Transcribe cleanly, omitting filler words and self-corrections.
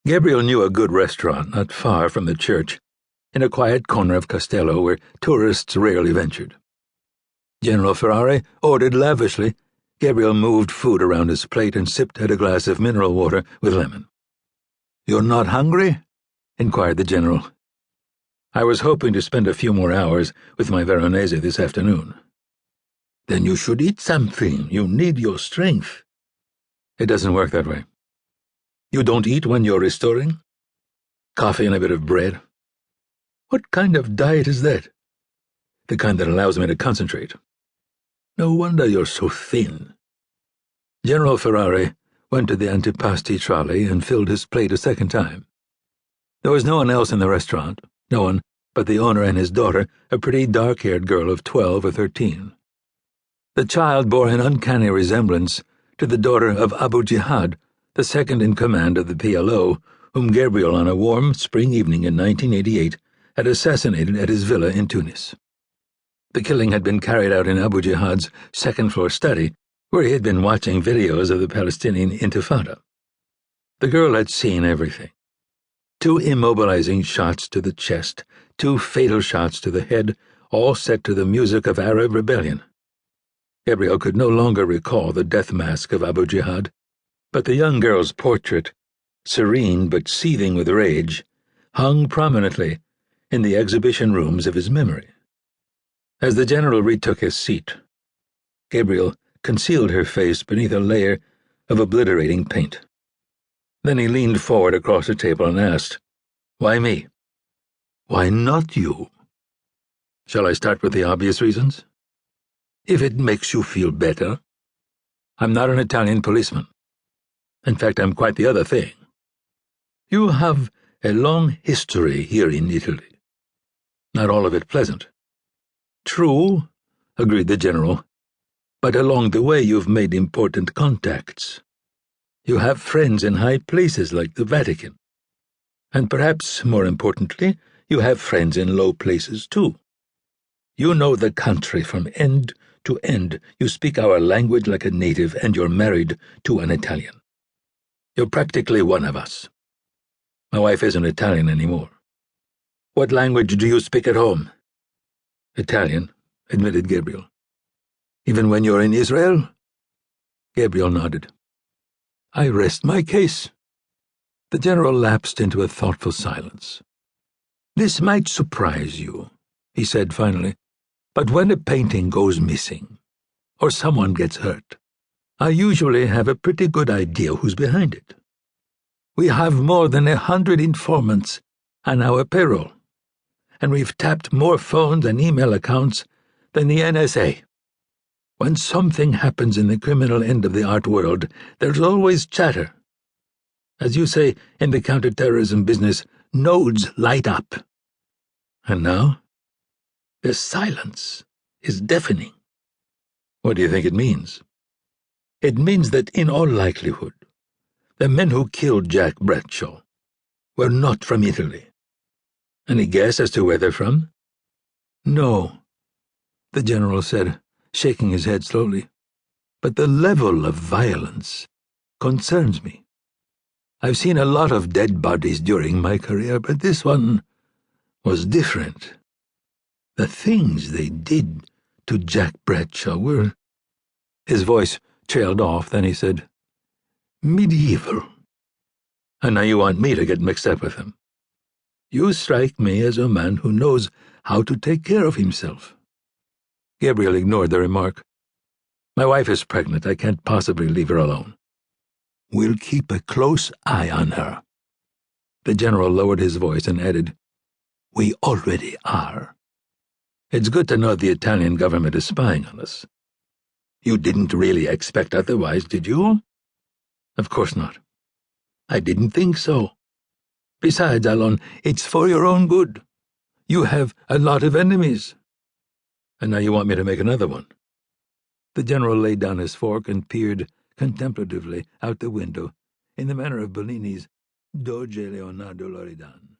Gabriel knew a good restaurant not far from the church, in a quiet corner of Castello where tourists rarely ventured. General Ferrari ordered lavishly. Gabriel moved food around his plate and sipped at a glass of mineral water with lemon. "You're not hungry?" inquired the general. "I was hoping to spend a few more hours with my Veronese this afternoon." "Then you should eat something. You need your strength." "It doesn't work that way." "You don't eat when you're restoring?" "Coffee and a bit of bread." "What kind of diet is that?" "The kind that allows me to concentrate." "No wonder you're so thin." General Ferrari went to the antipasti trolley and filled his plate a second time. There was no one else in the restaurant, no one but the owner and his daughter, a pretty dark-haired girl of 12 or 13. The child bore an uncanny resemblance to the daughter of Abu Jihad, the second in command of the PLO, whom Gabriel on a warm spring evening in 1988 had assassinated at his villa in Tunis. The killing had been carried out in Abu Jihad's second-floor study, where he had been watching videos of the Palestinian Intifada. The girl had seen everything. 2 immobilizing shots to the chest, 2 fatal shots to the head, all set to the music of Arab rebellion. Gabriel could no longer recall the death mask of Abu Jihad, but the young girl's portrait, serene but seething with rage, hung prominently in the exhibition rooms of his memory. As the general retook his seat, Gabriel concealed her face beneath a layer of obliterating paint. Then he leaned forward across the table and asked, "Why me?" "Why not you?" "Shall I start with the obvious reasons?" "If it makes you feel better." "I'm not an Italian policeman. In fact, I'm quite the other thing." "You have a long history here in Italy." "Not all of it pleasant." "True," agreed the general, "but along the way you've made important contacts. You have friends in high places like the Vatican. And perhaps more importantly, you have friends in low places too. You know the country from end to end. You speak our language like a native, and you're married to an Italian. You're practically one of us. My wife isn't Italian anymore." "What language do you speak at home?" "Italian," admitted Gabriel. "Even when you're in Israel?" Gabriel nodded. "I rest my case." The general lapsed into a thoughtful silence. "This might surprise you," he said finally, "but when a painting goes missing, or someone gets hurt, I usually have a pretty good idea who's behind it. We have more than 100 informants on our payroll, and we've tapped more phones and email accounts than the NSA. When something happens in the criminal end of the art world, there's always chatter. As you say in the counterterrorism business, nodes light up. And now, the silence is deafening." "What do you think it means?" "It means that in all likelihood, the men who killed Jack Bradshaw were not from Italy." "Any guess as to where they're from?" "No," the general said, shaking his head slowly, "but the level of violence concerns me. I've seen a lot of dead bodies during my career, but this one was different. The things they did to Jack Bradshaw were—" His voice trailed off, then he said, "medieval." "And now you want me to get mixed up with them?" "You strike me as a man who knows how to take care of himself." Gabriel ignored the remark. "My wife is pregnant. I can't possibly leave her alone." "We'll keep a close eye on her." The general lowered his voice and added, "We already are." "It's good to know the Italian government is spying on us." "You didn't really expect otherwise, did you?" "Of course not." "I didn't think so. Besides, Allon, it's for your own good. You have a lot of enemies." "And now you want me to make another one?" The general laid down his fork and peered contemplatively out the window in the manner of Bellini's Doge Leonardo Loredan.